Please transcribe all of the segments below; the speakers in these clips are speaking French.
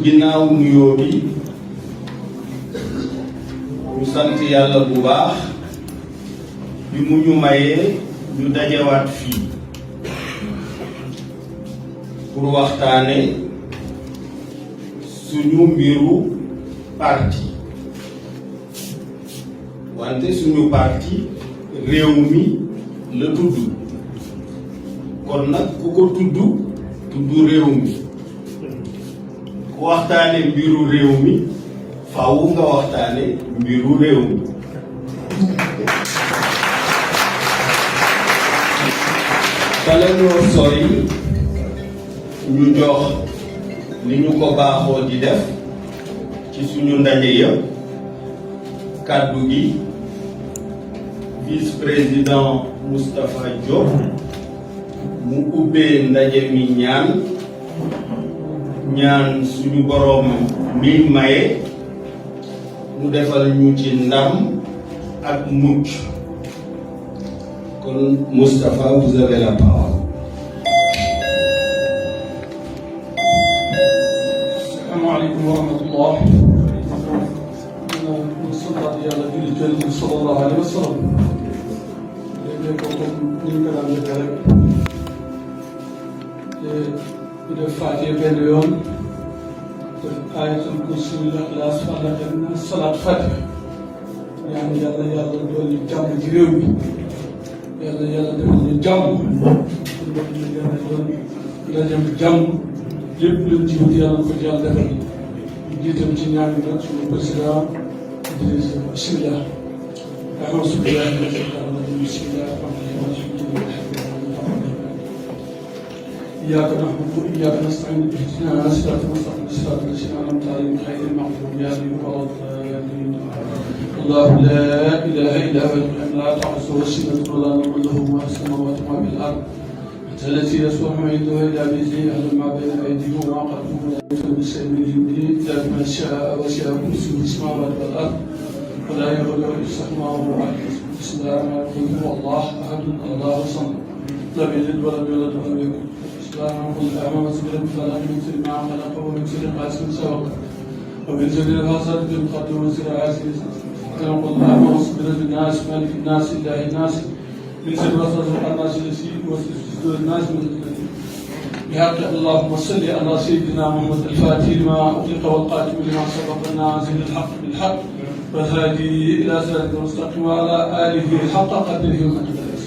ginnaaw nuyoo bi ñu sant yàlla bu baax bi mu ñu mayee ñu dajewaat fii pour waxtaane suñu mbiru parti wante suñu parti réew mi la tudd kon nag ku ko tudd réew mi ku waxtaane mbiru réew mi faaw nga waxtaane mbiru réew mi bala ñoo sori ñu jox li ñu ko baaxoo di def ci suñu ndaje yëpp kàddu gi vice-président Moustapha Diop mu ubbee ndaje mi ñaan suñu boroom mi maye mu defal ñu ci ndam ak mucc kon Moustapha, vous avez la parole. Assalamu alaikum wa rahmatullah. Sallallahu alayhi wa sallam. Léegi ko ni ñu ko daan defee rek te def Faatiha benn yoon def ayatul kursi Ixlaas Falaq ak salaat Faatiha ñaan yàlla dolli jàmm ci réew mi yàlla defal ñu jàmm dajam jàmm lépp luñ ci wut yàlla ko ci yàlla defal jiitam ci ñaan yi nag suñu président Idrissa bismillah أعوذ بالله من الشيطان الرجيم بسم الله الرحمن الرحيم إياك نعبد وإياك نستعين اهدنا صراط المستقيم صراط الذين أنعمت عليهم غير المغضوب عليهم ولا الضالين الله لا إله إلا هو لا تأخذه سنة ولا نوم له ما في السماوات وما في الأرض التي يسبح عنده إلا بإذنه يعلم ما بين أيديهم وما خلفهم ولا يحيطون بشيء من علمه إلا بما شاء وسع كرسيه السماوات والأرض ولا يغلق يستحمى وهو بسم الله الرحمن الرحيم هو الله احد الله الصمد لم يلد ولم يولد ولم يكن بسم الله الرحمن الرحيم امام سبيل فلا من شر ما خلق ومن شر غاسق سبق ومن شر الحاسد بالقدر ومن شر حاسد كما قلنا امام سبيل الناس مالك الناس اله الناس من شر وسوسه الناس الذي يوسوس في صدور الناس من بحق اللهم صل على سيدنا محمد الفاتح لما اغلق والقاتم لما سبق الناصر الحق بالحق والهادي إلى صراط المستقيم وعلى آله حق قدره ومقداره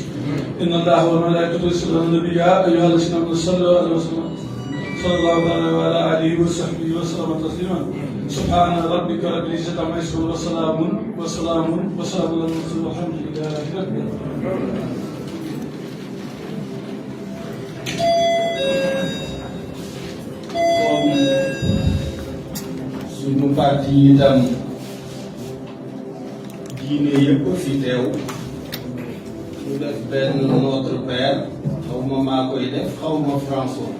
إن الله وملائكته يصلون على النبي يا أيها الذين آمنوا صلوا عليه وسلم صلى الله عليه وعلى آله وصحبه وسلم تسليما سبحان ربك رب العزة عما يصفون وسلام على المرسلين والحمد لله رب العالمين. suñu parti itam diine yëpp fi teew ñu def benn Notre Père xaw ma maa koy def xaw ma François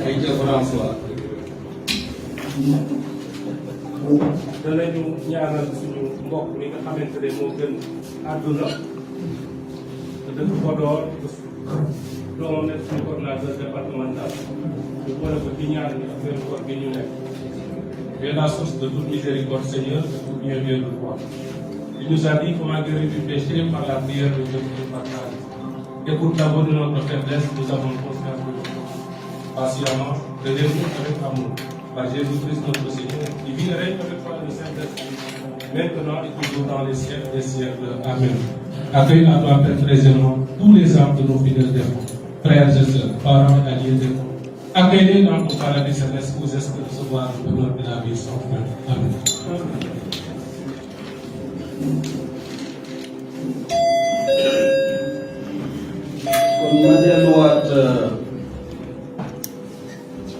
ay ca François danañu ñaanal suñu mbokk mi nga xamante ne moo gën àdduna te dëkk Podor doomam nekk suñu coordinateur départemental ñu boole ko ci ñaan ñi ak weeru koor bi ñu nekk. Tu es la source de toute miséricorde, Seigneur, de tout bien de toi. Il nous a dit comment guérir du péché par la prière de Dieu du partage. Et pour t'avoir de notre faiblesse, nous avons confiance en nous. Patiemment, aidez-nous avec amour. Par Jésus-Christ notre Seigneur, qui vit et règne avec toi dans le Saint-Esprit, maintenant et toujours dans les siècles des siècles. Amen. Accueille à toi, Père très aimant, tous les âmes de nos fidèles défunts, frères et sœurs, parents et alliés défunts. Accueillez dans ton paradis céleste où est-ce que recevoir le bonheur de la vie sans fin. Amen. kon ma delluwaat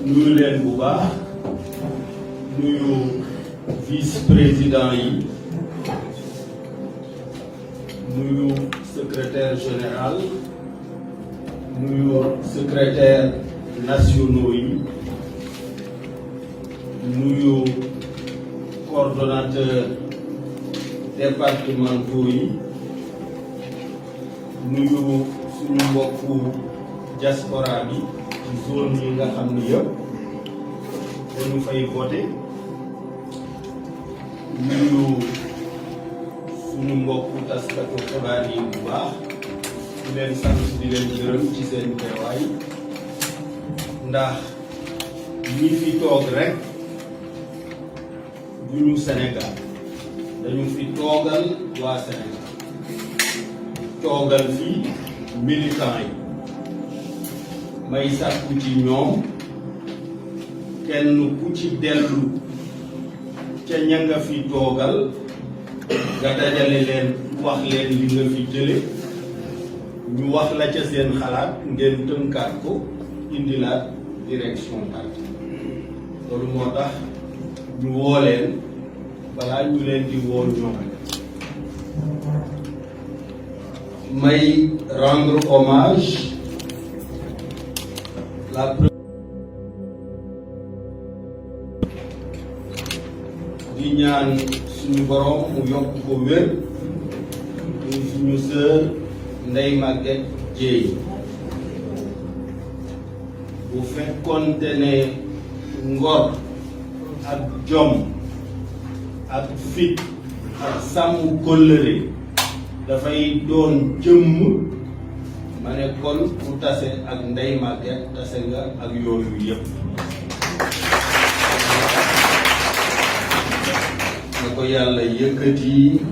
nuyu leen bu baax nuyu vice-président yi nuyu secrétaire général nuyu secrétaire nationaux yi nuyu coordonnateur départementaux yi nuyu suñu mbokku diaspora bi ci zone yi nga xam ni yëpp dañu fay voté nuyu suñu mbokku taskatu xibaar yi bu baax di leen sant di leen gërëm ci seen teewaay ndax ñi fi toog rek duñu Sénégal dañu fi toogal waa Sénégal toogal fi militant yi may sàkku ci ñoom kenn ku ci dellu ca ña nga fi toogal nga dajale leen wax leen li nga fi jële ñu wax la ca seen xalaat ngeen tënkaat ko indilaat direction parti loolu moo tax ñu woo leen balaa ñu leen di woo ñoom may rendre hommage di ñaan suñu borom mu yokk ko wér muy suñu sœur Ndeye Maguette Dièye bu fekkoonte ne ngor ak jom ak fit ak sàmm kóllëre dafay doon jëmm ma ne kon ku tase ak Ndeye Maguette tase nga ak yooyu yëpp na ko yàlla yëkkati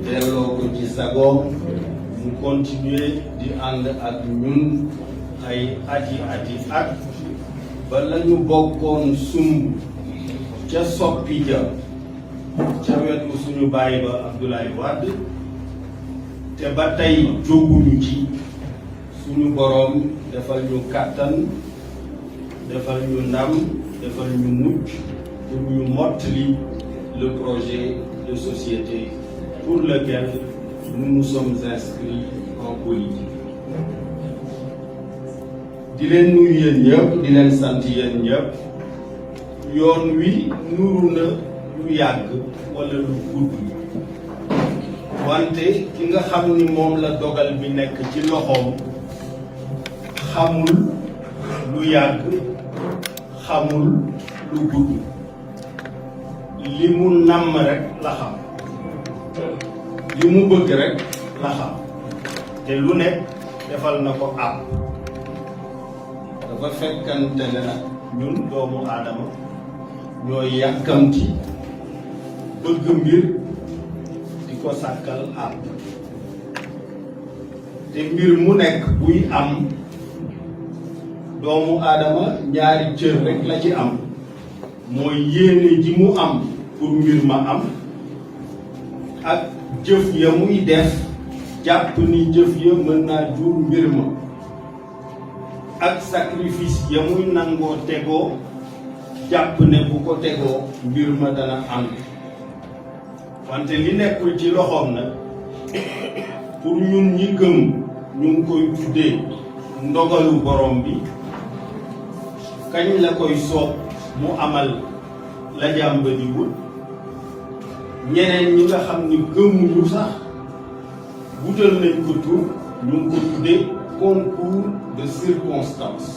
delloo ko ci sagoom mu continuer di ànd ak ñun ay ati at ba lañu bokkoon sumb ca soppi ja ca wetu suñu baay ba Abdoulaye Wade te ba tey jóguñu ci suñu boroom defal ñu kàttan defal ñu ndam defal ñu mucc pour ñu mottali le projet de société pour lequel nous nous sommes inscrits en politique. di leen nuyu yéen ñëpp di leen sant yéen ñëpp yoon wi nuru na lu yàgg wala lu gudd wante ki nga xam ni moom la dogal bi nekk ci loxoom xamul lu yàgg xamul lu gudd li mu namm rek la xam li mu bëgg rek la xam te lu nekk defal na ko àpp dafa fekkante ne nag ñun doomu aadama ñooy yàkkamti bëgg mbir di ko sàkkal àpp te mbir mu nekk buy am doomu aadama ñaari cër rek la ci am mooy yéene ji mu am pour mbir ma am ak jëf ya muy def jàpp ni jëf ya mën naa jur mbir ma ak sacrifice ya muy nangoo tegoo jàpp ne bu ko tegoo mbir ma dana am wante li nekkul ci loxoom nag pour ñun ñi gëm ñu ngi koy tuddee ndogalu borom bi kañ la koy soob mu amal la jàmba di wut ñeneen ñi nga xam ni gëmuñu sax wutal nañ ko tur ñu ngi ko tuddee concours de circonstances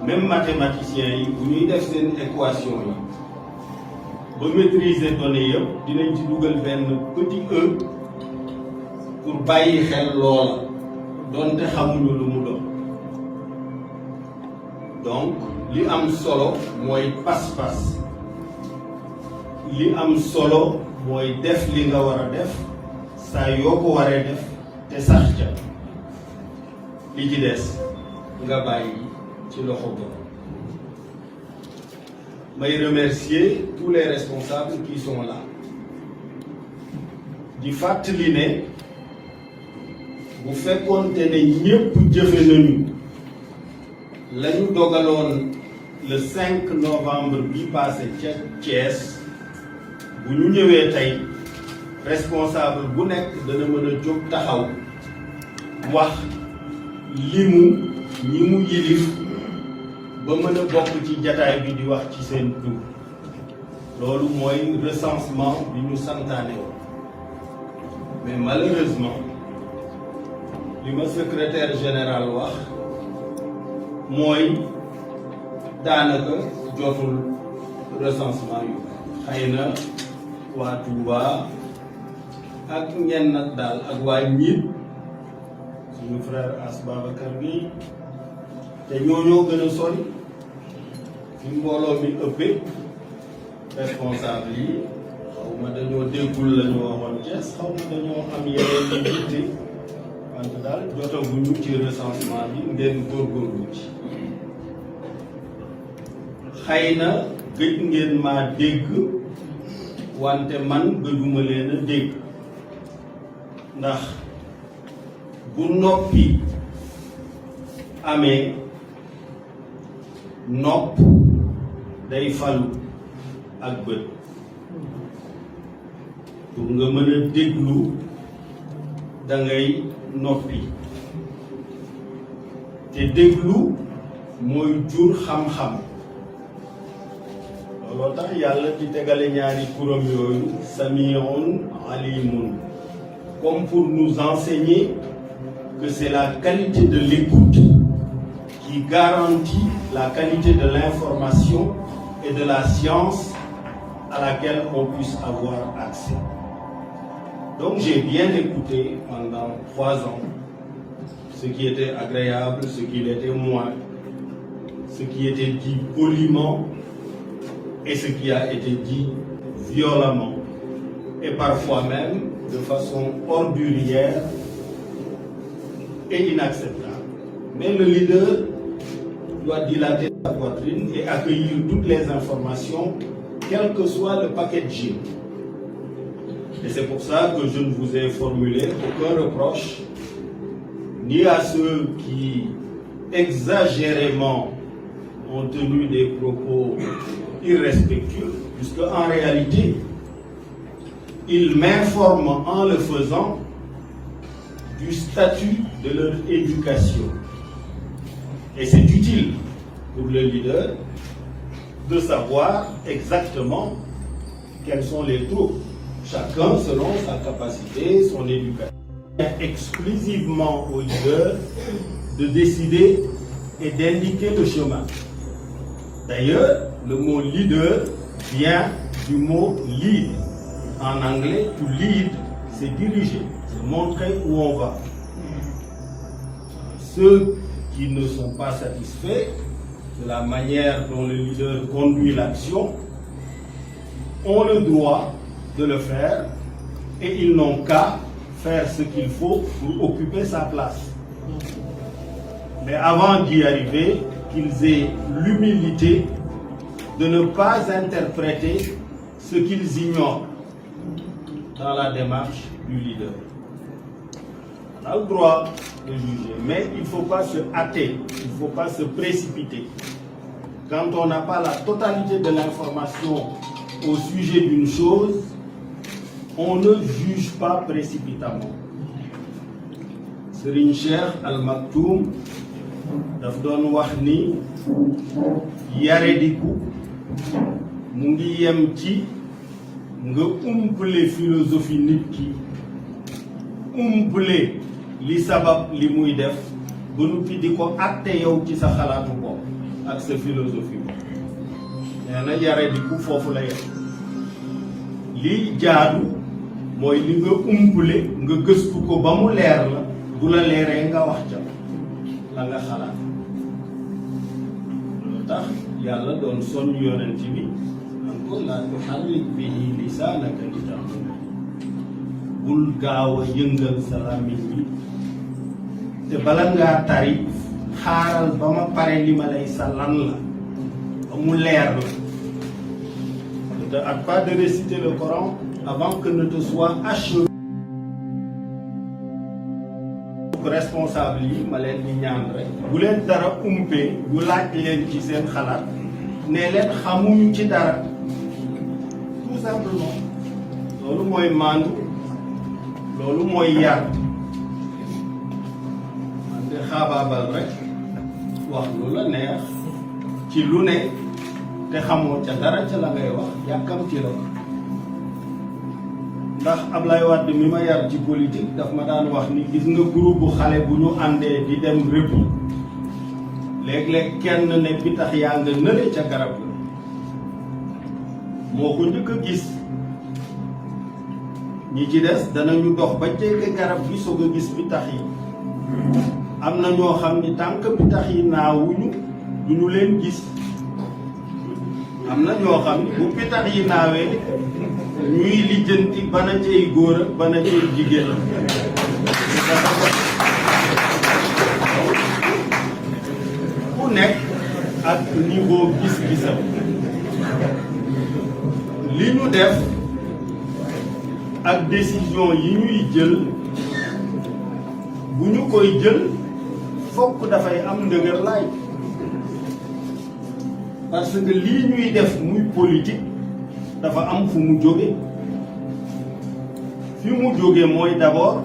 même mathématiciens yi bu ñuy def seen équation yi ba maîtriser données yëpp dinañ ci dugal benn petit e pour bàyyi xel loola donte xamuñu lu mu doon donc li am solo mooy pas-pas li am solo mooy def li nga war a def saa yoo ko waree def te sax ca li ci des nga bàyyi ci loxo borom may remercier tous les responsables qui sont là di fàttali ne bu fekkoonte ne ñépp jëfe nañu la ñu dogaloon le 5 novembre bi passé ca Thiès bu ñu ñëwee tey responsable bu nekk dana mën a jóg taxaw wax limu ñi mu yilif ba mën a bokk ci jataay bi di wax ci seen tur loolu mooy recensement bi ñu santaane woon mais malheureusement li ma secrétaire général wax mooy daanaka jotul recensement yu xëy na waa Touba ak ñenn nag daal ak waa ñiit suñu frère As Babacar bi te ñoo gën a sori fi mbooloo mi ëppee responsable yi xaw ma dañoo déggul la ñu waxoon Thiès xaw ma dañoo am yeneen yi yitte wante daal jotaguñu ci recensement bi ngeen góorgóorlu ci xëy na gëj ngeen maa dégg wante man gëjuma leen a dégg ndax bu noppi amee nopp day falu ak bët pour nga mën a déglu da ngay noppi te déglu mooy jur xam-xam looloo tax yàlla di tegale ñaari turam yooyu samiun alimun comme pour nous enseigner que c'est la qualité de l'écoute qui garantit la qualité de l'information et de la science à laquelle on puisse avoir accès. Donc j'ai bien écouté pendant 3 ans ce qui était agréable, ce qui l'était moins, ce qui était dit poliment et ce qui a été dit violemment et parfois même de façon ordurière et inacceptable. Mais le leader doit dilater sa poitrine et accueillir toutes les informations, quel que soit le packaging. Et c'est pour ça que je ne vous ai formulé aucun reproche, ni à ceux qui exagérément ont tenu des propos irrespectueux, puisque en réalité, ils m'informent en le faisant du statut de leur éducation. Et c'est utile pour le leader de savoir exactement quels sont les troubles, chacun selon sa capacité, son éducation. C'est exclusivement au leader de décider et d'indiquer le chemin. D'ailleurs, le mot leader vient du mot lead. En anglais, to lead, c'est diriger, c'est montrer où on va. Ceux qui ne sont pas satisfaits de la manière dont le leader conduit l'action ont le droit de le faire et ils n'ont qu'à faire ce qu'il faut pour occuper sa place. Mais avant d'y arriver, qu'ils aient l'humilité de ne pas interpréter ce qu'ils ignorent dans la démarche du leader. On a le droit de juger, mais il ne faut pas se hâter, il ne faut pas se précipiter. Quand on n'a pas la totalité de l'information au sujet d'une chose, on ne juge pas précipitamment. Serigne Cheikh Al Maktoum daf doon wax ni yarediku mu ngi yem ci nga umpale philosophie nit ki umpale li sabab li muy def ba noppi di ko àtte yow ci sa xalaatu bopp ak sa philosophie bopp nee na yarediku foofu la yem li jaadu mooy li nga umpale nga gëstu ko ba mu leer la bu la leeree nga wax ca la nga xalaat loolu tax yàlla doon soññ yonent bi nan ko laa tuharrik bihi lisaanaka lita'jala bul gaaw a yëngal sa làmmiñ bi te bala ngaa tari xaaral ba ma pare li ma lay sa lan la ba mu leer la ne te hâte pas de réciter le Coran avant que ne te soit achevé. Responsable yi ma leen di ñaan rek bu leen dara umpee bu laaj leen ci seen xalaat ne leen xamuñu ci dara tout simplement loolu mooy maandu loolu mooy yar wante xaabaabal rek wax lu la neex ci lu ne te xamoo ca dara ca la ngay wax yàkkamti la ndax Ablaye Wade mi ma yar ci politique daf ma daan wax ni gis nga groupe bu xale bu ñu àndee di dem rëbbi léeg-léeg kenn ne pitax yaa nga nële ca garab la moo ko njëkk a gis ñi ci des danañu dox ba jege garab gi soog a gis pitax yi am na ñoo xam ni tànk pitax yi naawuñu duñu leen gis am na ñoo xam ni bu pitax yi naawee ñuy lijjanti bana cay góor ak bana cay jigéen ku nekk ak niveau gis-gisam li ñu def ak décision yi ñuy jël bu ñu koy jël fokk dafay am ndëgër laay parce que lii ñuy def muy politique dafa am fu mu jóge fi mu jóge mooy d'abord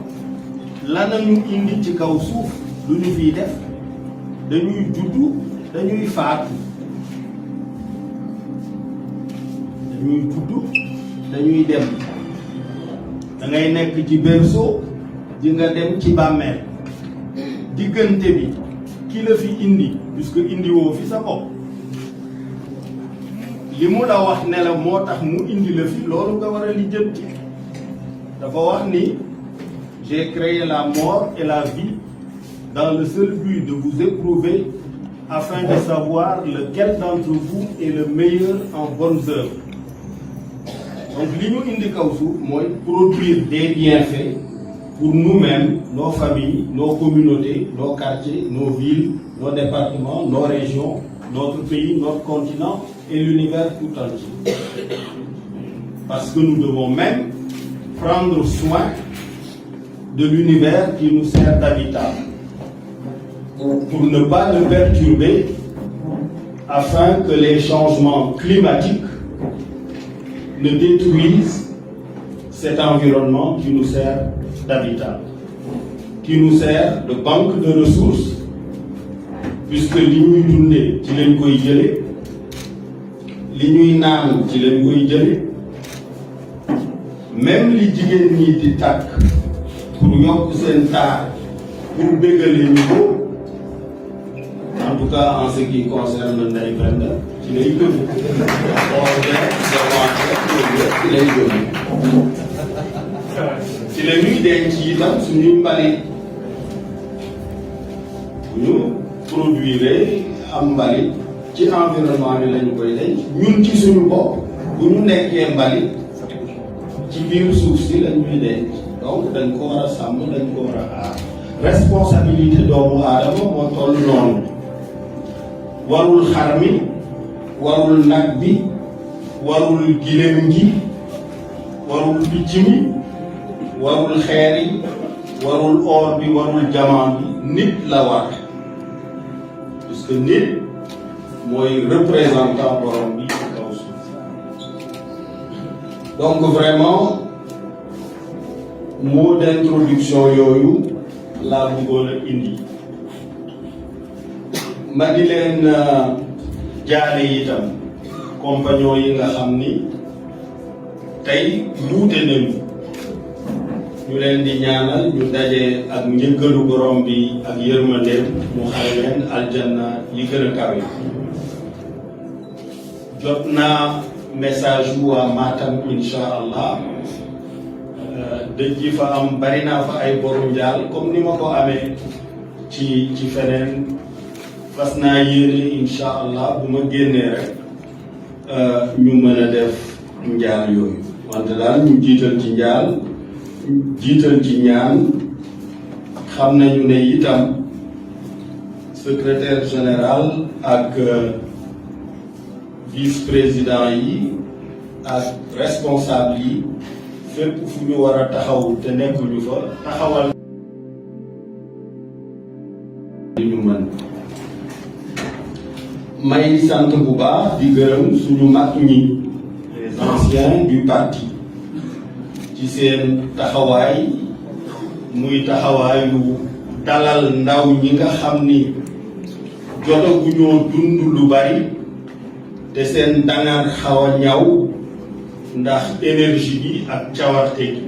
lanañu indi ci kaw suuf lu ñu fiy def dañuy juddu dañuy faatu dañuy juddu dañuy dem da ngay nekk ci berceau di nga dem ci bàmmeel diggante bi ki la fi indi puisque indi woo fi sa bopp li mu la wax ne la moo tax mu indi la fi loolu nga war a lijjanti dafa wax ni j'ai créé la mort et la vie dans le seul but de vous éprouver afin de savoir lequel d'entre vous est le meilleur en bonnes œuvres. Donc li ñu indi kaw suuf mooy produire des bienfaits pour nous-mêmes, nos familles, nos communautés, nos quartiers, nos villes, nos départements, nos régions, notre pays, notre continent et l'univers tout entier. Parce que nous devons même prendre soin de l'univers qui nous sert d'habitat pour ne pas le perturber afin que les changements climatiques ne détruisent cet environnement qui nous sert d'habitat, qui nous sert de banque de ressources, puisque li ñuy dundee ci leen koy jëlee li ñuy naan ci leen koy jëlee même li jigéen ñi di tàkk pour yokk seen taar pour béggale ñu ko en tout cas en ce qui concerne Ndeye Penda ci lay gën ci lay gën ci la ñuy denc itam suñuy mbalit bu ñu produire am mbalit ci environnement bi lañu koy denc ñun ci suñu bopp bu ñu nekkee mbalit ci biir suuf si lañuy denc donc dañ ko war a sàmm dañ ko war a aar responsabilité doomu aadama moo toll noonu warul xar mi warul nag bi warul giléem gi warul picc mi warul xeer yi warul or bi warul jamaa bi nit la war puisque nit mooy représentant borom bi ci kaw suuf donc vraiment mot d'introduction yooyu laa bëggoon a indi ma di leen jaale itam compagnon yi nga xam ni tey wuute nañu ñu leen di ñaanal ñu daje ak njëggalu borom bi ak yërmandeem mu xare leen aljanna yi gën a kawe jot naa message bu waa Matam insha allah dëj yi fa am bari naa fa ay boru njaal comme ni ma ko amee ci feneen fas naa yéene insha allah bu ma génnee rek ñu mën a def njaal yooyu wante daal ñu jiital ci njaal jiital ci ñaan xam nañu ne itam secrétaire général ak vice-président yi ak responsable yi fépp fu ñu war a taxaw te nekkuñu fa taxawal ñu mën may sant bu baax di gërëm suñu mag ñi les anciens du parti ci seen taxawaay muy taxawaayu dalal ndaw ñi nga xam ni jotaguñoo dund lu bari te seen dangar xaw a ñaw ndax énergie bi ak cawarte gi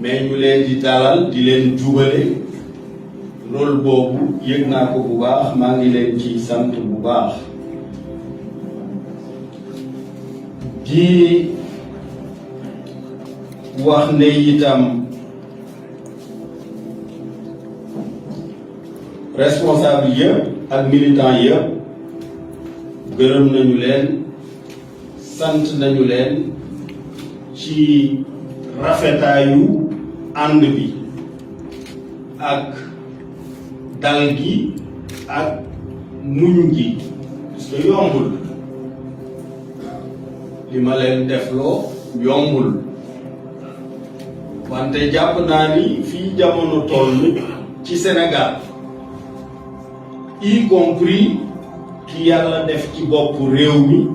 mais ñu leen di dalal di leen jubale rôle boobu yëg naa ko bu baax maa ngi leen ci sant bu baax di wax ne itam responsable yëpp ak militant yëpp gërëm nañu leen sant nañu leen ci rafetaayu ànd bi ak dal gi ak muñ gi parce que yombul li ma leen defloo yombul wante jàpp naa ni fii jamono toll ci Sénégal y compris ki yàlla def ci bopp réew mi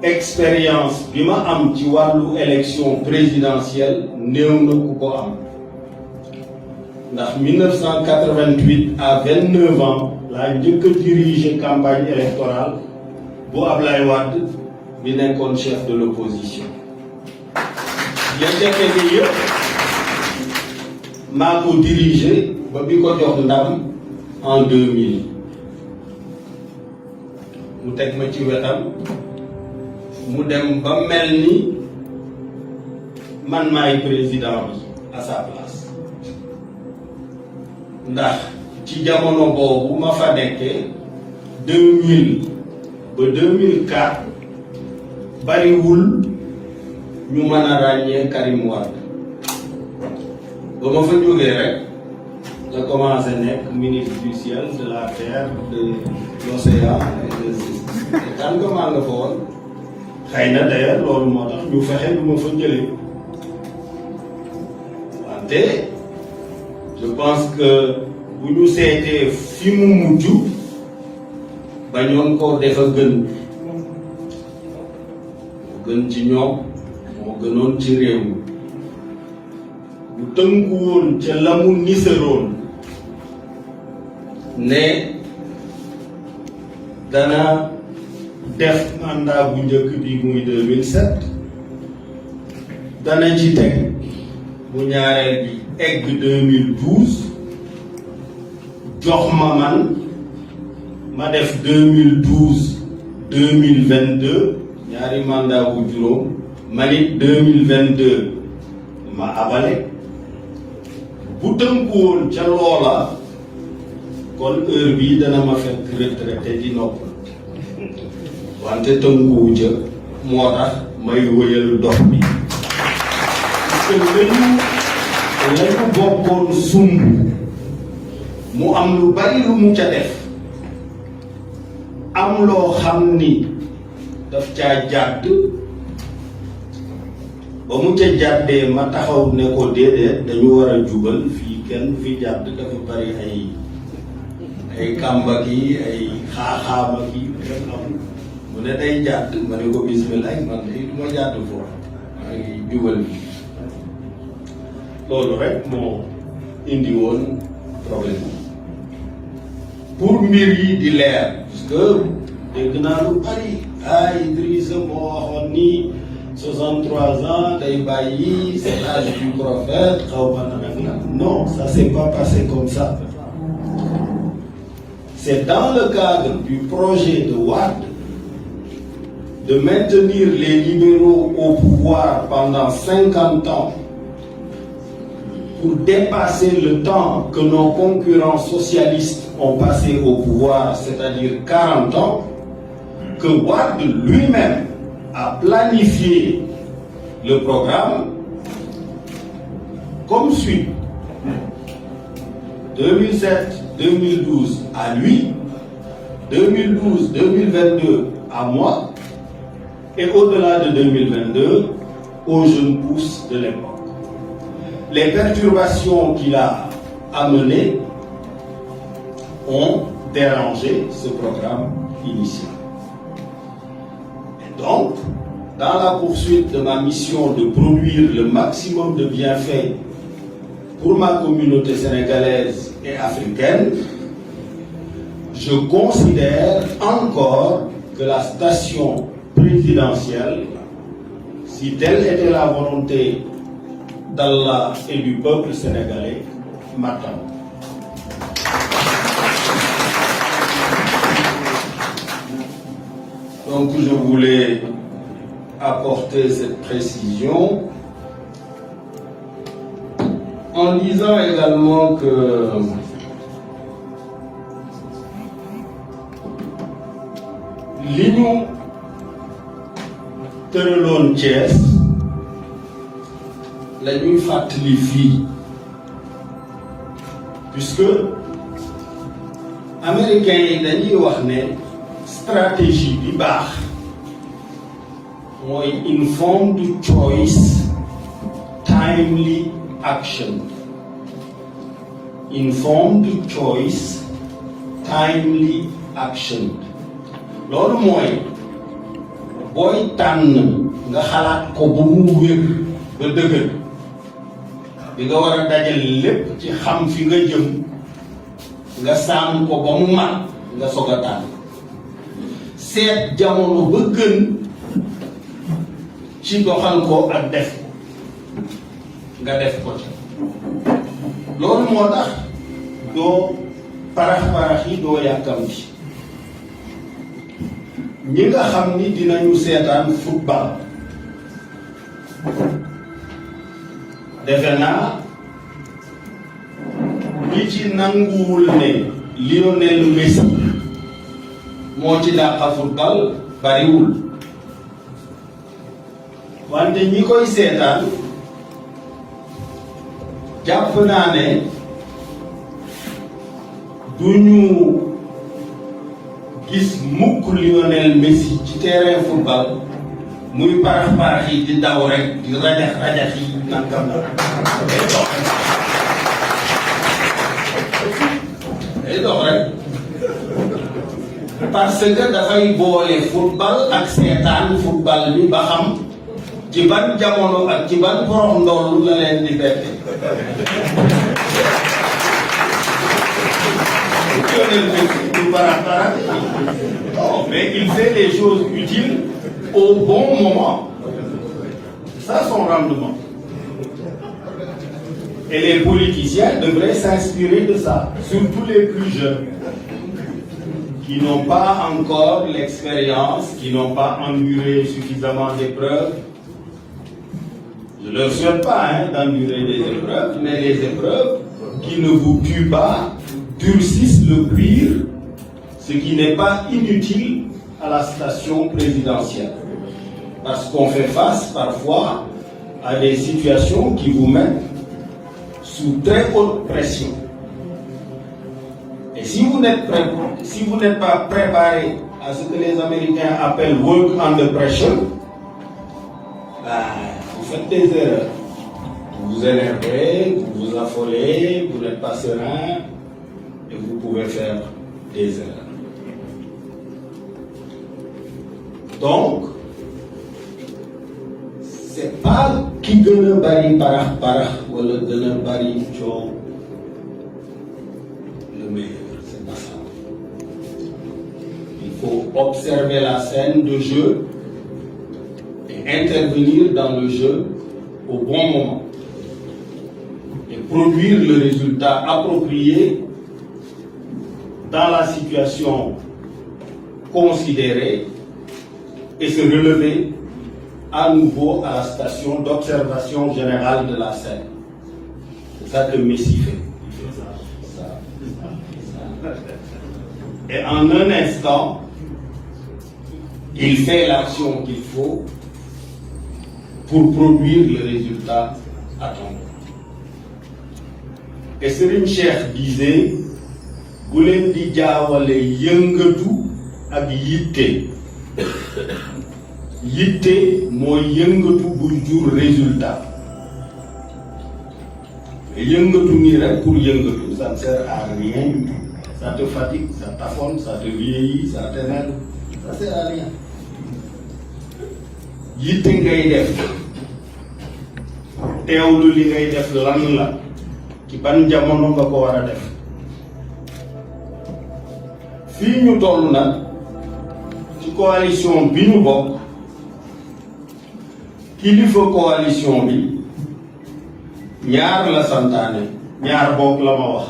expérience bi ma am ci wàllu élection présidentielle néew na ku ko am ndax 1988 à 29 ans laa njëkk a diriger campagne électorale bu Ablaye Wade bi nekkoon chef de l'opposition ya njëkke ni yëpp maa ko diriger ba bi ko jox ndam en 2000 mu teg ma ci wetam mu dem ba mel ni man maay président bi à sa place ndax ci jamono boobu ma fa nekkee 2000 ba 2004 bariwul ñu mën a ràññee Karim Wade ba ma fa jógee rek la commencé nekk ministre du ciel de la terre de l'océan et de kan nga maa nga fa woon xëy na d'ailleurs loolu moo tax ñu fexe lu ma fa jëlee wante je pense que bu ñu seetee fi mu mujj bañoon ko defa gën moo gën ci ñoom moo gënoon ci réew mi bu tënku woon ca la mu niseroon ne dana def mandat bu njëkk bi muy 2007 dana ci teg bu ñaareel bi egg 2012 jox ma man ma def 2012 2022 ñaari mandat bu juróom manit 2022 ma abale bu tënku woon ca loola kon heure bii dana ma fekk retraité di nopp wante tënkuwu ca moo tax may wëyal dox bi parce que lañu bokkoon sumb mu am lu bari lu mu ca def am loo xam ni daf caa jàdd ba mu ca jàddee ma taxaw ne ko déedéet dañu war a jubal fii kenn fi jàdd dafa bari ay kàmba ki ay xaaxaama ki kenn am mu ne day jàdd ma ne ko bismillah man day du ma jàdd foofu maa ngi jubal bi loolu rek moo indi woon problème pour mbir yi di leer parce que dégg naa lu bari Idrissa moo waxoon ni 63 ans day bàyyi c'est l'âge du prophète xaw ma na non ça s'est pas passé comme ça. C'est dans le cadre du projet de Wade de maintenir les libéraux au pouvoir pendant 50 ans pour dépasser le temps que nos concurrents socialistes ont passé au pouvoir, c'est-à-dire 40 ans, que Wade lui-même a planifié le programme comme suit. 2007-2012 à lui, 2012-2022 à moi, et au-delà de 2022 aux jeunes pousses de l'époque. Les perturbations qu'il a amenées ont dérangé ce programme initial. Et donc, dans la poursuite de ma mission de produire le maximum de bienfaits pour ma communauté sénégalaise et africaine, je considère encore que la station présidentielle, si telle était la volonté d'Allah et du peuple sénégalais, m'attend. Donc je voulais apporter cette précision en disant également que li ñu tëraloon Thiès la ñuy fàttali fii, puisque américains yi dañuy wax ne stratégie bi baax mooy informed choice, timely action. Informed choice, timely action. Loolu mooy booy tànn nga xalaat ko ba mu wér ba dëgër bi nga war a dajal lépp ci xam fi nga jëm nga sàmm ko ba mu mat nga soog a tànn seet jamono ba gën ci doxal ko ak def nga def ko ci loolu moo tax doo parax yi doo yàkkamti ñi nga xam ni dinañu seetaan football defe naa ñi ci nanguwul ne Lionel Messi moo ci dàqa football bariwul, wante ñi koy seetaan jàpp naa ne duñu gis mukk Lionel Messi ci terrain football muy parax yi di daw rek di rajax yi nangam la day dox rek parce que dafay boole football ak seetaan football bi ba xam ci ban jamono ak ci ban porox ndoll la leen di bette. Non, mais il fait les choses utiles au bon moment. Ça, son rendement. Et les politiciens devraient s'inspirer de ça, surtout les plus jeunes, qui n'ont pas encore l'expérience, qui n'ont pas enduré suffisamment d'épreuves. Je ne leur souhaite pas d'endurer des épreuves, mais les épreuves qui ne vous tuent pas durcissent le cuir, ce qui n'est pas inutile à la station présidentielle. Parce qu'on fait face parfois à des situations qui vous mettent sous très haute pression. Et si vous n'êtes pas préparé à ce que les Américains appellent work under pressure, vous faites des erreurs. Vous vous énervez, vous vous affolez, vous n'êtes pas serein et vous pouvez faire des erreurs. Donc, c'est pas qui gën a bari parax wala gën a bari coow le meilleur, c'est pas ça. Il faut observer la scène de jeu et intervenir dans le jeu au bon moment et produire le résultat approprié dans la situation considérée et se relever à nouveau à la station d'observation générale de la scène. C'est ça que Messi fait. Ça. Et en un instant, il fait l'action qu'il faut pour produire le résultat attendu. Et Serigne Cheikh disait, bu leen di jaawale yëngatu ak yitte. Yitte mooy yëngatu buy jur résultat. Et yëngatu nii rek pour yëngatu, ça ne sert à rien du tout. Ça te fatigue, ça t'affole, ça te vieillit, ça t'énerve, ça sert à rien. Yitte ngay def teewlu li ngay def lan la ci ban jamono nga ko war a def. Fii ñu toll nag ci coalition bi ñu bokk, kilifa coalition bi ñaar la santaane, ñaar bokk la ma wax.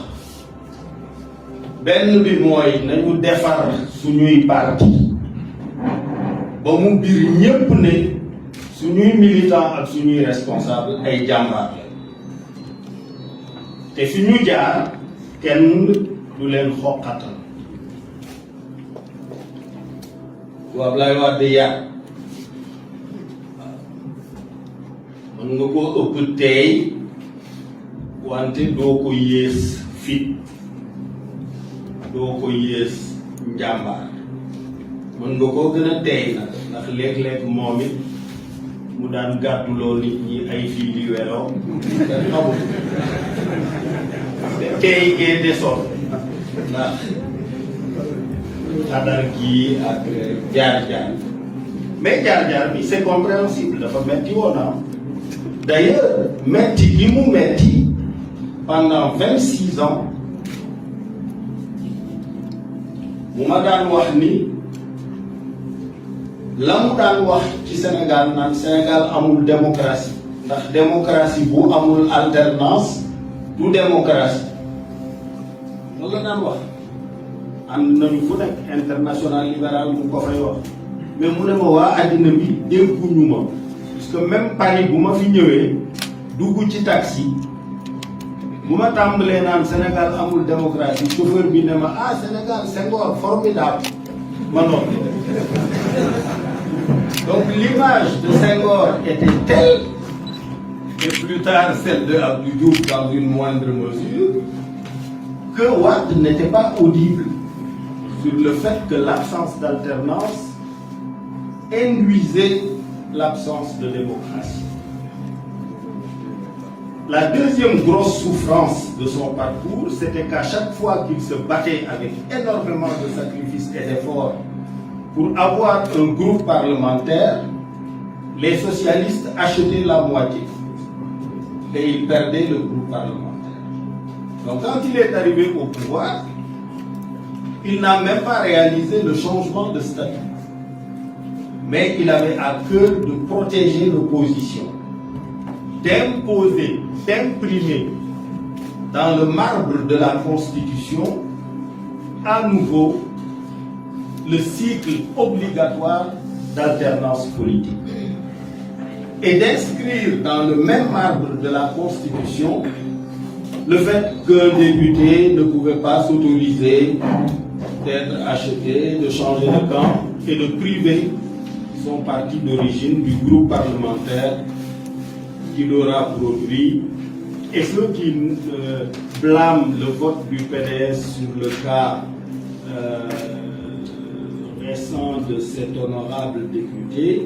Benn bi mooy nañu defar suñuy parti ba mu biir ñépp ne suñuy militant ak suñuy responsable ay jàmbaar la te fi ñu jaar kenn du leen xoqatal bu Ablaye Wade yar mën nga koo ëpp teey wante doo ko yées fit doo ko yées njàmbaar mën nga koo gën a teey nag ndax léeg-léeg moom it mu daan gàdduloo nit ñi ay fii di weloo te xamul te teey gee desoon ndax xadar gii ak jaar-jaar mais jaar-jaar bi c'est compréhensible dafa metti woon na d'ailleurs metti gi mu metti pendant 26 ans mu ma daan wax ni la mu daan wax ci Sénégal naan Sénégal amul démocratie ndax démocratie bu amul alternance du démocratie loolu la daan wax ànd nañu fu nekk international libéral mu ko fay wax mais mu ne ma waa àddina bi dégguñu ma parce que même Paris bu ma fi ñëwee dugg ci taxi bu ma tàmbalee naan Sénégal amul démocratie chauffeur bi ne ma ah Sénégal Senghor formidable ma noppi donc l'image de Senghor était telle et plus tard celle de Abdou Diouf dans une moindre mesure que Wade n'était pas audible sur le fait que l'absence d'alternance induisait l'absence de démocratie. La deuxième grosse souffrance de son parcours, c'était qu'à chaque fois qu'il se battait avec énormément de sacrifices et d'efforts pour avoir un groupe parlementaire, les socialistes achetaient la moitié et ils perdaient le groupe parlementaire. Donc quand il est arrivé au pouvoir, il n'a même pas réalisé le changement de statut. Mais il avait à cœur de protéger l'opposition, d'imposer, d'imprimer dans le marbre de la Constitution à nouveau le cycle obligatoire d'alternance politique et d'inscrire dans le même marbre de la Constitution le fait qu'un député ne pouvait pas s'autoriser d'être acheté, de changer de camp et de priver son parti d'origine du groupe parlementaire qu'il aura produit. Et ceux qui blâment le vote du PDS sur le cas récent de cet honorable député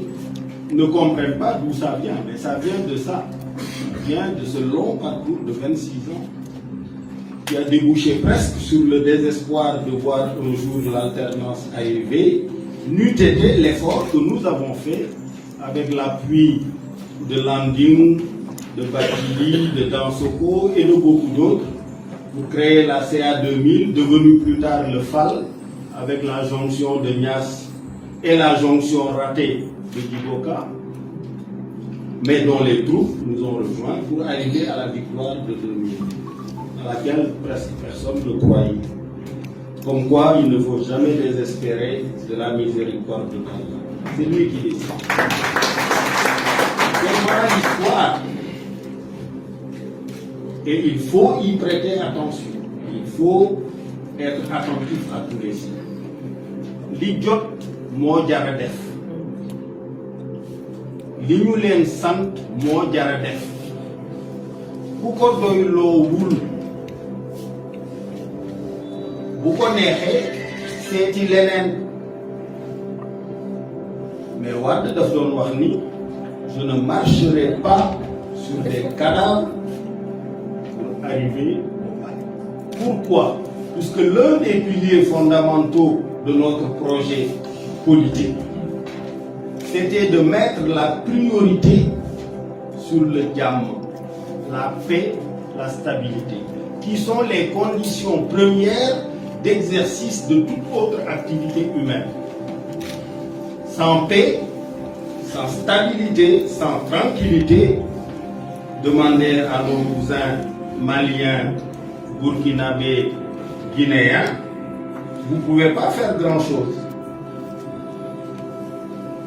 ne comprennent pas d'où ça vient, mais ça vient de ça. Ça vient de ce long parcours de 26 ans qui a débouché presque sur le désespoir de voir un jour l'alternance arriver, n'eût été l'effort que nous avons fait avec l'appui de Landing, de Batili, de Dansoko et de beaucoup d'autres pour créer la CA 2000, devenue plus tard le FAL, avec la jonction de Niasse et la jonction ratée de Djiboka, mais dont les troupes nous ont rejoints pour arriver à la victoire de 2000, à laquelle presque personne ne croyait. Comme quoi, il ne faut jamais désespérer de la miséricorde d'Allah. C'est lui qui dit ça. C'est voilà l'histoire. Et il faut y prêter attention. Il faut être attentif à tous les signes. Li jot moo jara def. Li ñu leen sant moo jara def. Ku ko doyloowul bu ko neexee seeti leneen. Mais Wade daf doon wax ni je ne marcherai pas sur des cadavres pour arriver au palais. Pourquoi? Puisque l'un des piliers fondamentaux de notre projet politique, c'était de mettre la priorité sur le diamant, la paix, la stabilité, qui sont les conditions premières d'exercice de toute autre activité humaine. Sans paix, sans stabilité, sans tranquillité, demandez à nos cousins maliens, burkinabés, guinéens, vous ne pouvez pas faire grand-chose.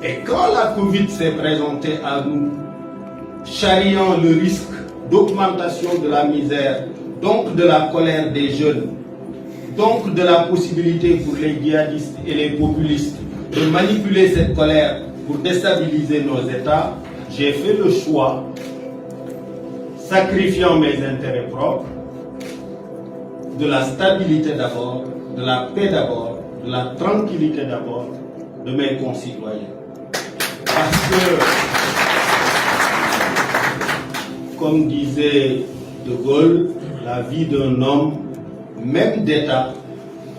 Et quand la Covid s'est présentée à nous, charriant le risque d'augmentation de la misère, donc de la colère des jeunes, donc de la possibilité pour les djihadistes et les populistes de manipuler cette colère pour déstabiliser nos États, j'ai fait le choix, sacrifiant mes intérêts propres, de la stabilité d'abord, de la paix d'abord, de la tranquillité d'abord, de mes concitoyens. Parce que, comme disait De Gaulle, la vie d'un homme, même d'État,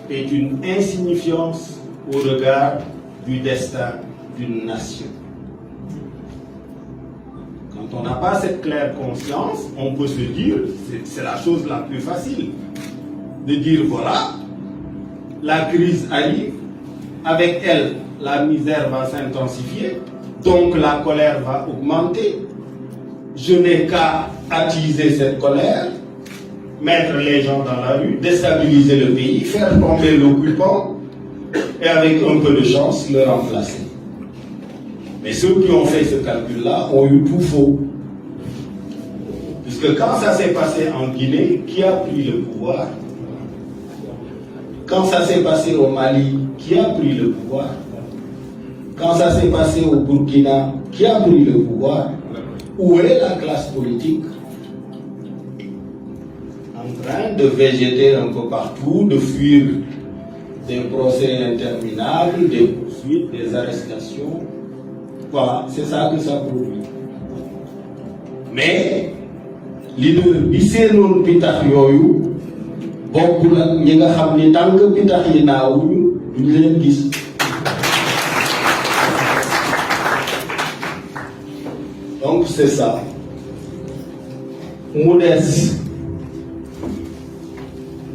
est une insignifiance au regard du destin d'une nation. Quand on n'a pas cette claire conscience, on peut se dire, c'est la chose la plus facile, de dire voilà, la crise arrive, avec elle, la misère va s'intensifier, donc la colère va augmenter. Je n'ai qu'à attiser cette colère, mettre les gens dans la rue, déstabiliser le pays, faire tomber l'occupant et avec un peu de chance, le remplacer. Mais ceux qui ont fait ce calcul-là ont eu tout faux. Puisque quand ça s'est passé en Guinée, qui a pris le pouvoir? Quand ça s'est passé au Mali, qui a pris le pouvoir? Quand ça s'est passé au Burkina, qui a pris le pouvoir? Où est la classe politique? En train de végéter un peu partout, de fuir des procès interminables, des poursuites, des arrestations. Voilà, c'est ça que ça produit. Mais leader bi seenoon pitax yooyu bokkul ak ñi nga xam ni tant que pitax yi naawuñu duñu leen gis. Donc c'est ça. Mu des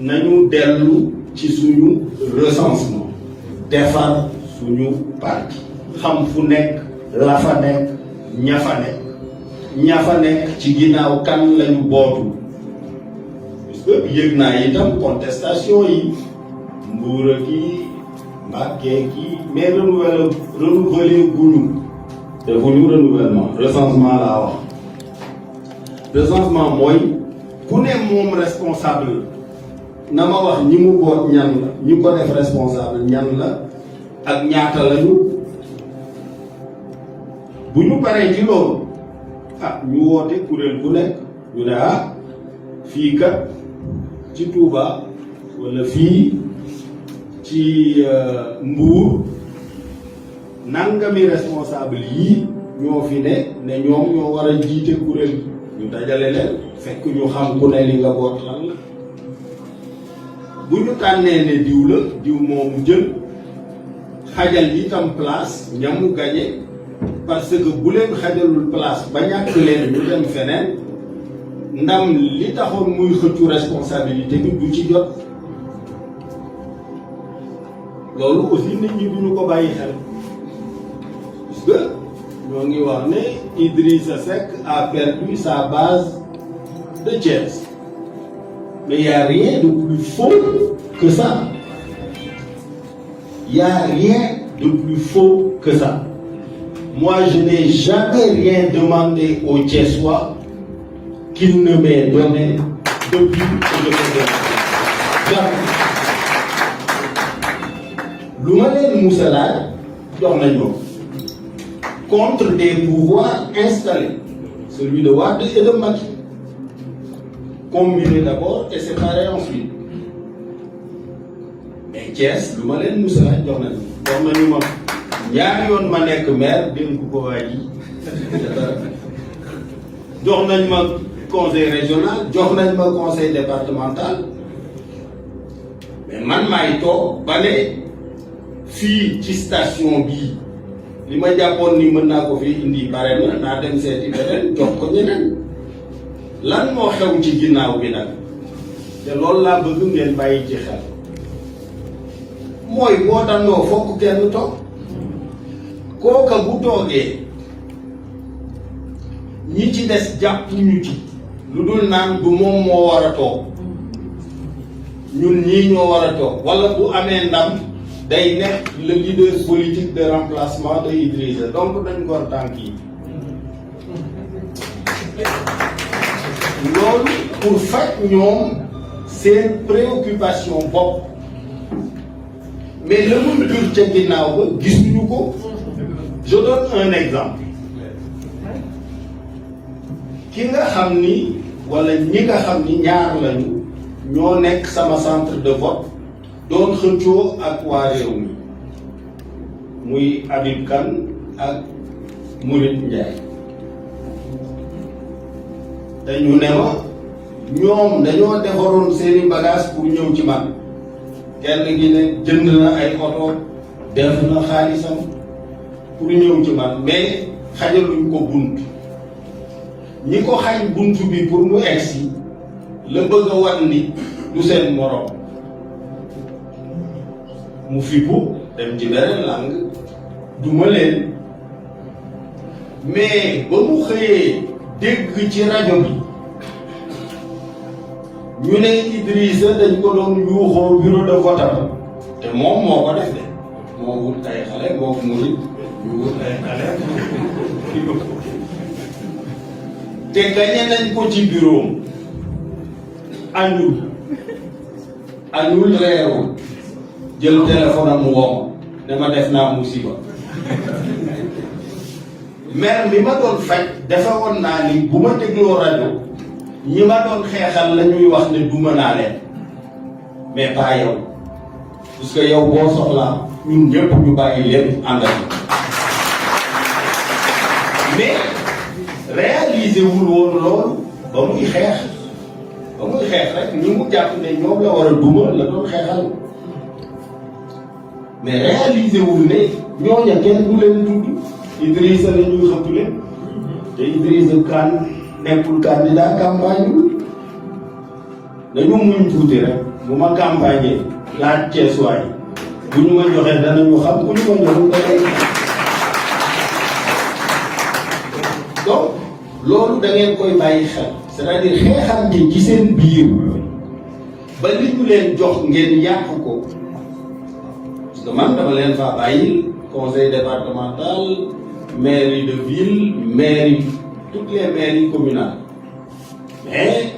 nañu dellu ci suñu recensement defar suñu parti xam fu nekk la fa nekk ña fa nekk ci ginnaaw kan lañu bootu puisque yëg naa itam contestation yi Mbuur kii Mbàkke kii mais renouveler guñu defuñu renouvellement recensement laa wax recensement mooy ku ne moom responsable na ma wax ñi mu boot ñan la ñi ko def responsable ñan la ak ñaata lañu bu ñu paree ci loolu ñu woote kuréel bu nekk ñu ne fii kat ci Touba wala fii ci Mbuur nangami responsable yii ñoo fi ne ñoom ñoo war a jiite kuréel ñu dajale leen fekk ñu xam ku ne li nga boot lan la bu ñu tànnee ne diw la diw moomu jël xajal itam place ñamu gañe parce que bu leen xajalul place ba ñàkk leen ñu dem feneen ndam li taxoon muy xëccu responsabilité bi du ci jot loolu aussi nit ñi duñu ko bàyyi xel parce que ñoo ngi wax ne Idrissa Seck a perdu sa base de Thiès. Mais il n'y a rien de plus faux que ça. Il n'y a rien de plus faux que ça. Moi, je n'ai jamais rien demandé aux Thiessois qu'ils ne m'aient donné depuis que je faisais. Jamais. Lu ma leen musa laaj jox nañ ko contre des pouvoirs installés, celui de Wade et de Macky. Combiner d'abord et séparer ensuite. Mais Thiès lu ma leen musa laaj jox nañu ma ñaari yoon ma nekk maire dénk ko waa ji jox nañ ma conseil régional jox nañ ma conseil départemental mais man maay toog ba ne fii ci station bii li ma jàppoon ni mën naa ko fi indi bare na naa dem seeti beneen jox ko ñeneen lan moo xew ci ginnaaw bi nag te loolu laa bëgg ngeen bàyyi ci xel mooy boo tànnoo fokk kenn toog kooka bu toogee ñi ci des jàpp ñu ci lu dul naan du moom moo war a toog ñun ñii ñoo war a toog wala bu amee ndam day nekk le leader politique de remplacement de Idrissa donc dañ gor tànk yi loolu pour faj ñoom seen préoccupation bopp mais la muy jur ca ginnaaw ba gisuñu ko. Je donne un exemple ki nga xam ni wala ñi nga xam ni ñaar lañu ñoo nekk sama centre de vote doon xëccoo ak waa réew mi muy Habib Kane ak Mourid Ndiaye dañu ne ma ñoom dañoo defaroon seeni bagage pour ñëw ci man kenn gi ne jënd na ay oto def na xaalisam pour ñëw ci man mais xajaluñ ko bunt ñi ko xañ bunt bi pour mu egsi la bëgg a wan ni du seen morom mu fippu dem ci beneen langue duma leen mais ba mu xëyee dégg ci rajo bi ñu ne Idrissa dañ ko doon yuuxoo bureau de vote te moom moo ko def de moo wut ay xale moo ko murit ñu wut ay xale te gañe nañ ko ci bureau añul reerul jël téléphone am woo ne ma def naa musiba mer mi ma doon faj dafa woon naa ni bu ma dégloo rajo ñi ma doon xeexal la ñuy wax ne duma naa leen mais pas yow parce que yow boo soxlaa ñun ñëpp ñu bàyyi leen àndal mais réaliser wul woon loolu ba muy xeex rek ñi mu jàpp ne ñoom la war a duma la doon xeexal mais réaliser wul ne ñooña kenn du leen tudd Idrissa la ñuy xëpp leen te Idrissa Kane nekkul candidat campagne dañu muñ tuuti rek bu ma campagne laaj Cees waay bu ñu ma joxee danañu xam bu ñu ma joxul danañ donc loolu da ngeen koy bàyyi xel c'est-à-dire xeexante ci seen biir ba li ñu leen jox ngeen yàq ko parce que man dama leen faa bàyyi conseil départemental mairie de ville mairie toutes les mairies communales mais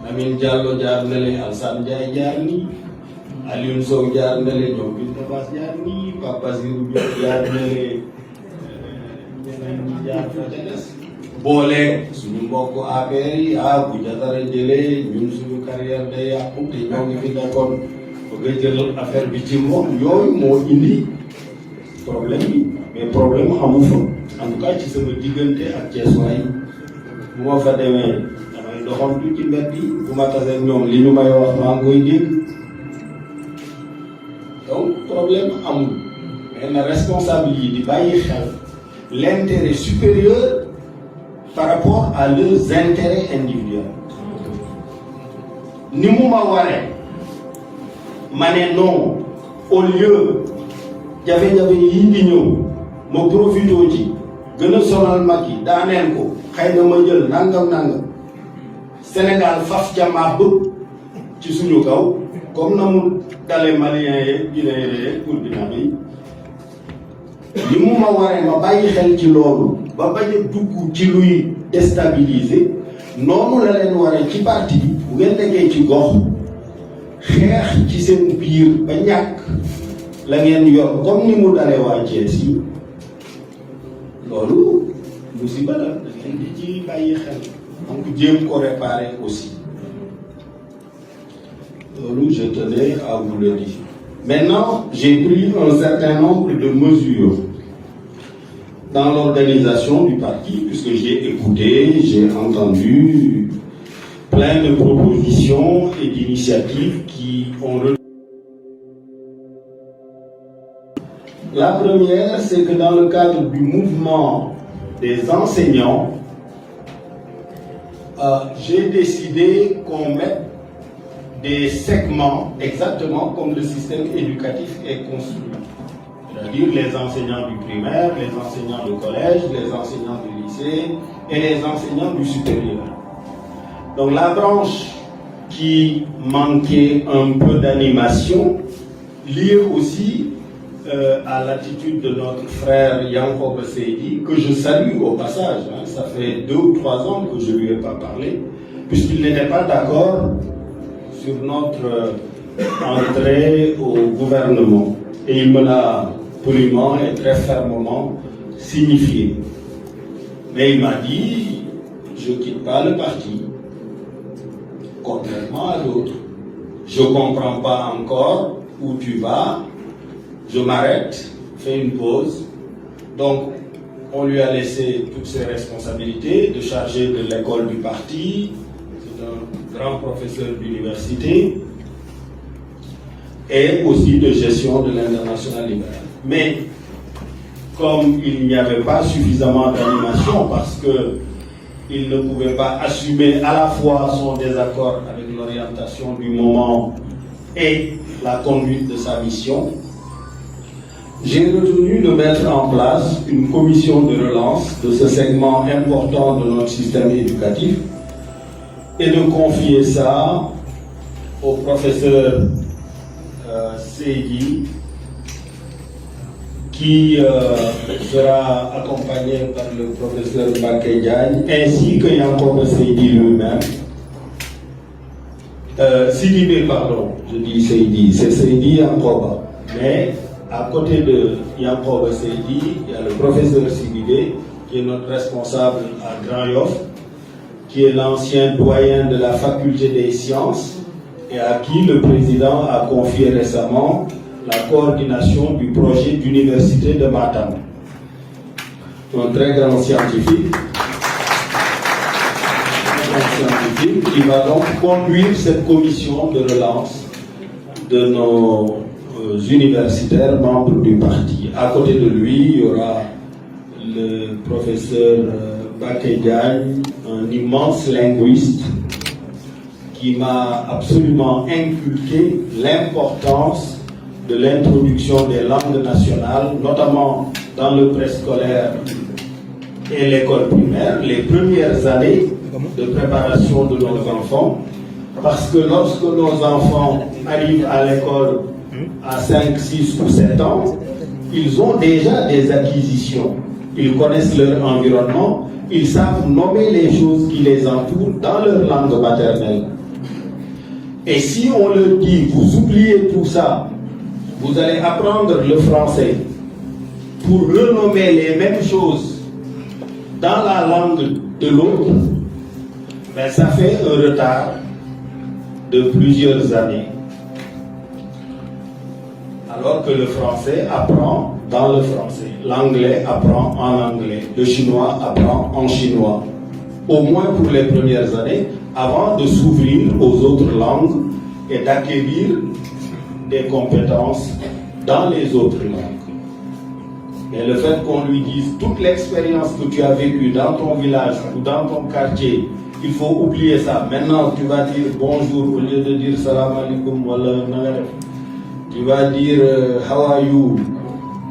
Lamine Diallo jaar na leen Alassane Ndiaye jaar nii Alioune Sow jaar na leen ñoom Binta Bass jaar nii Papa Sirou Diop jaar na leen ñeneen ñi jaar fa ca des boole suñu mbokk APR yi bu Jatara jëlee ñun suñu carrière day yàqu te ñoo ngi fi nekkoon bëgg a jël affaire bi ci moom yooyu moo indi problème bi mais problème amu fa en tout cas ci sama diggante ak Ceesuwaay bu ma fa demee damay doxantu ci mbedd yi bu ma tasee ñoom li ñu may wax maa ngi koy dégg donc problème amul mais na responsable yi di bàyyi xel l'intérêt supérieur par rapport à leurs intérêts individuels ni mu ma waree ma ne non au lieu jafe-jafe yi di ñëw ma profité ci gën a sonal mag yi daaneel ko xëy na ma jël nangam Sénégal faf jamaa bëgg ci suñu kaw comme na mu dale Maliens yeeg Guinéens yeeg Burkinabé yi li mu ma waree ma bàyyi xel ci loolu ba bañ a dugg ci luy déstabiliser noonu la leen waree ci parti bi bu ngeen nekkee ci gox xeex ci seen biir ba ñàkk la ngeen yor comme ni mu dalee waa Thiès yi loolu musiba la da ngeen di ci bàyyi xel donc jéem ko réparer aussi loolu je tenais à vous le dire. Maintenant, j'ai pris un certain nombre de mesures dans l'organisation du parti, puisque j'ai écouté, j'ai entendu plein de propositions et d'initiatives qui ont... La première, c'est que dans le cadre du mouvement des enseignants, j'ai décidé qu'on mette des segments exactement comme le système éducatif est construit. C'est-à-dire les enseignants du primaire, les enseignants du collège, les enseignants du lycée et les enseignants du supérieur. Donc la branche qui manquait un peu d'animation lié aussi à l'attitude de notre frère Yankoba Seydi, que je salue au passage. Hein. Ça fait 2 ou 3 ans que je ne lui ai pas parlé, puisqu'il n'était pas d'accord sur notre entrée au gouvernement. Et il me l'a poliment et très fermement signifié. Mais il m'a dit, je ne quitte pas le parti, contrairement à d'autres. Je ne comprends pas encore où tu vas, je m'arrête, fais une pause. Donc, on lui a laissé toutes ses responsabilités de chargé de l'école du parti. C'est un grand professeur d'université et aussi de gestion de l'International libéral. Mais comme il n'y avait pas suffisamment d'animation parce qu'il ne pouvait pas assumer à la fois son désaccord avec l'orientation du moment et la conduite de sa mission, j'ai retenu de mettre en place une commission de relance de ce segment important de notre système éducatif et de confier ça au professeur Seydi, qui sera accompagné par le professeur Mbacké Diagne, ainsi que Yankoba Seydi lui-même. Sidibé, pardon, je dis Seydi, c'est Seydi Yankoba. Mais à côté de Yankoba Seydi, il y a le professeur Sidibé, qui est notre responsable à Grand Yoff, qui est l'ancien doyen de la faculté des sciences et à qui le président a confié récemment la coordination du projet d'université de Matam. Un très grand scientifique qui va donc conduire cette commission de relance de nos universitaires membres du parti. À côté de lui, il y aura le professeur Mbacké Diagne, un immense linguiste qui m'a absolument inculqué l'importance de l'introduction des langues nationales, notamment dans le préscolaire et l'école primaire, les premières années de préparation de nos enfants, parce que lorsque nos enfants arrivent à l'école à 5, 6 ou 7 ans, ils ont déjà des acquisitions. Ils connaissent leur environnement, ils savent nommer les choses qui les entourent dans leur langue maternelle. Et si on leur dit, vous oubliez tout ça, vous allez apprendre le français pour renommer les mêmes choses dans la langue de l'autre, mais ça fait un retard de plusieurs années. Alors que le français apprend dans le français, l'anglais apprend en anglais, le chinois apprend en chinois, au moins pour les premières années, avant de s'ouvrir aux autres langues et d'acquérir des compétences dans les autres langues. Mais le fait qu'on lui dise toute l'expérience que tu as vécue dans ton village ou dans ton quartier, il faut oublier ça. Maintenant, tu vas dire bonjour au lieu de dire salam alaikum wala nagaref. Tu vas dire how are you.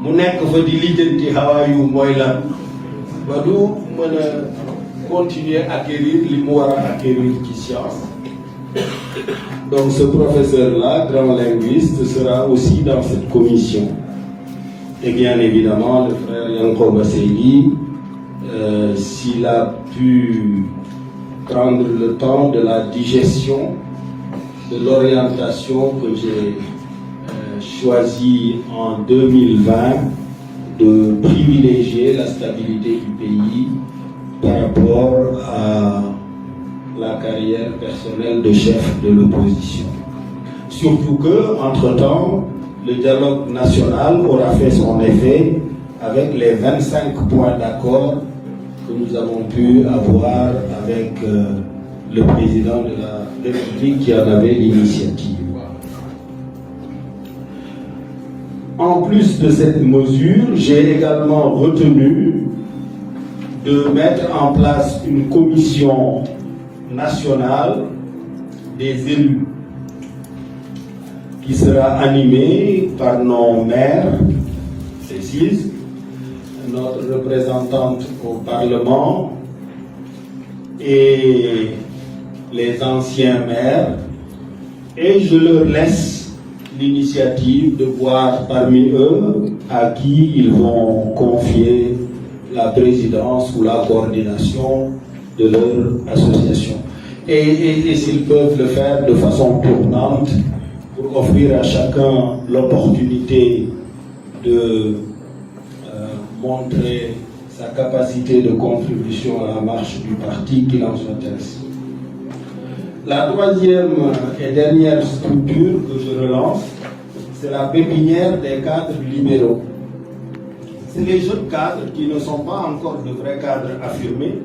Mu nekk fa di lijjanti how are you mooy lan ba du mën a continuer à acquérir li mu war a acquérir ci science. Donc ce professeur-là, grand linguiste, sera aussi dans cette commission. Et bien évidemment, le frère Yankoba Seydi, s'il a pu prendre le temps de la digestion de l'orientation que j'ai choisie en 2020 de privilégier la stabilité du pays par rapport à la carrière personnelle de chef de l'opposition. Surtout que, entre-temps, le dialogue national aura fait son effet avec les 25 points d'accord que nous avons pu avoir avec le président de la République qui en avait l'initiative. En plus de cette mesure, j'ai également retenu de mettre en place une commission nationale des élus qui sera animée par nos maires, Cécile, notre représentante au Parlement et les anciens maires, et je leur laisse l'initiative de voir parmi eux à qui ils vont confier la présidence ou la coordination de leur association. Et s'ils peuvent le faire de façon tournante pour offrir à chacun l'opportunité de montrer sa capacité de contribution à la marche du parti, qu'il en soit ainsi. La troisième et dernière structure que je relance, c'est la pépinière des cadres libéraux. C'est les jeunes cadres qui ne sont pas encore de vrais cadres affirmés,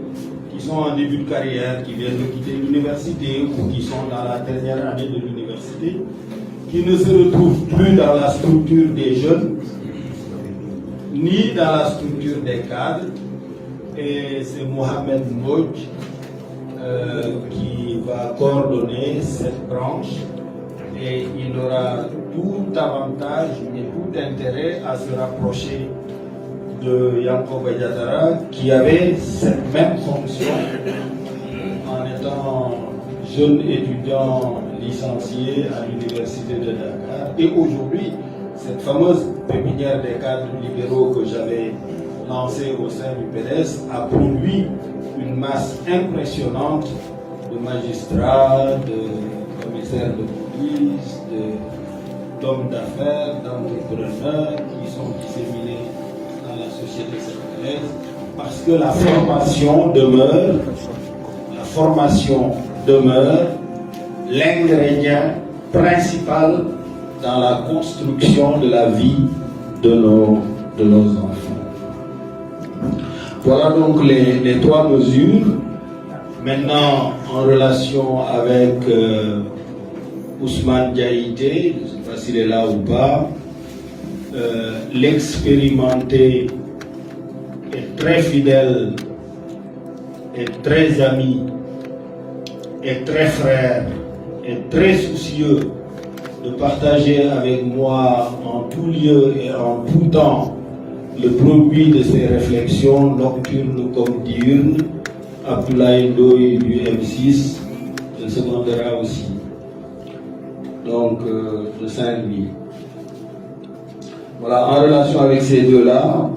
qui sont en début de carrière, qui viennent de quitter l'université ou qui sont dans la dernière année de l'université, qui ne se retrouvent plus dans la structure des jeunes, ni dans la structure des cadres. Et c'est Mohamed Mbodj qui va coordonner cette branche, et il aura tout avantage et tout intérêt à se rapprocher de Yankhoba Diattara, qui avait cette même fonction en étant jeune étudiant licencié à l'université de Dakar. Et aujourd'hui, cette fameuse pépinière des cadres libéraux que j'avais lancée au sein du PDS a produit une masse impressionnante de magistrats, de commissaires de police, d'hommes d'affaires, d'entrepreneurs qui sont disséminés dans la société sénégalaise, parce que la formation demeure l'ingrédient principal dans la construction de la vie de nos enfants. Voilà donc les trois mesures. Maintenant, en relation avec Ousmane Diaïté, je ne sais pas s'il est là ou pas, l'expérimenté est très fidèle, est très ami, est très frère, est très soucieux de partager avec moi en tout lieu et en tout temps le produit de ses réflexions nocturnes comme diurnes. Abdoulaye Ndoye du M6 le secondera aussi, donc de Saint-Louis. Voilà, en relation avec ces deux-là,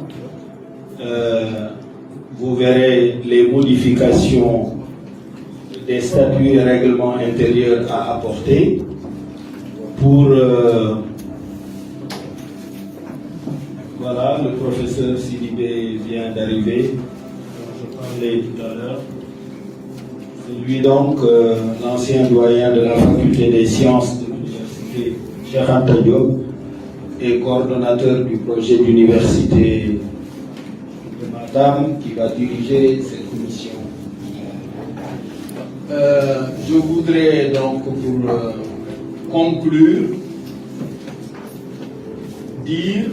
vous verrez les modifications des statuts et règlements intérieurs à apporter pour voilà, le professeur Sidibé vient d'arriver, dont je parlais tout à l'heure. C'est lui donc, l'ancien doyen de la faculté des sciences de l'université Cheikh Anta Diop et coordonnateur du projet d'université de Matam, qui va diriger cette mission. Je voudrais donc, pour conclure, dire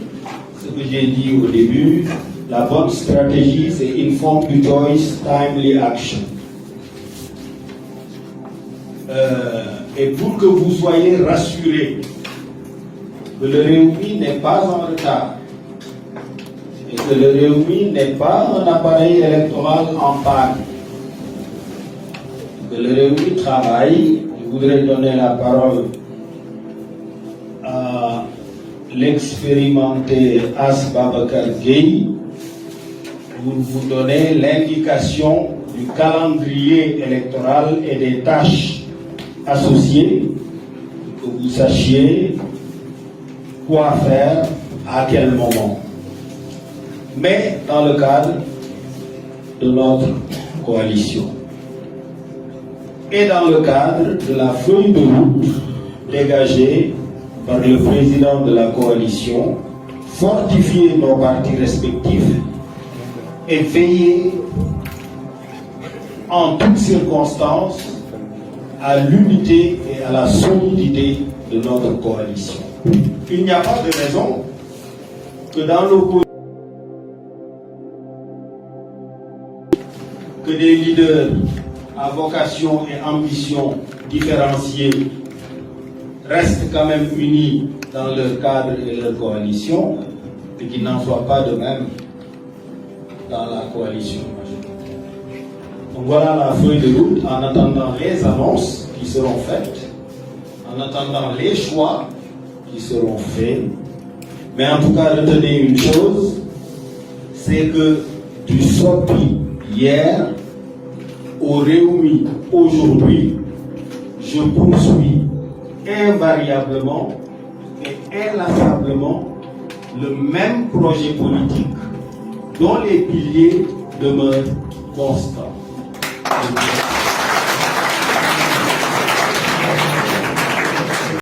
ce que j'ai dit au début: la bonne stratégie, c'est informed choice, timely action. Et pour que vous soyez rassurés que le Rewmi n'est pas en retard et que le Rewmi n'est pas un appareil électoral en panne, que le Rewmi travaille, je voudrais donner la parole à l'expérimenté As Babakar Gueye pour vous donner l'indication du calendrier électoral et des tâches associées, que vous sachiez quoi faire à quel moment, mais dans le cadre de notre coalition et dans le cadre de la feuille de route dégagée par le président de la coalition, fortifier nos partis respectifs et veiller en toutes circonstances à l'unité et à la solidité de notre coalition. Il n'y a pas de raison que dans l'opposition, que des leaders à vocation et ambition différenciées restent quand même unis dans leur cadre et leur coalition, et qu'il n'en soit pas de même dans la coalition majoritaire. Donc voilà la feuille de route, en attendant les annonces qui seront faites, en attendant les choix qui seront faits. Mais en tout cas, retenez une chose, c'est que du SOPI hier au Réumi aujourd'hui, je poursuis invariablement et inlassablement le même projet politique dont les piliers demeurent constants.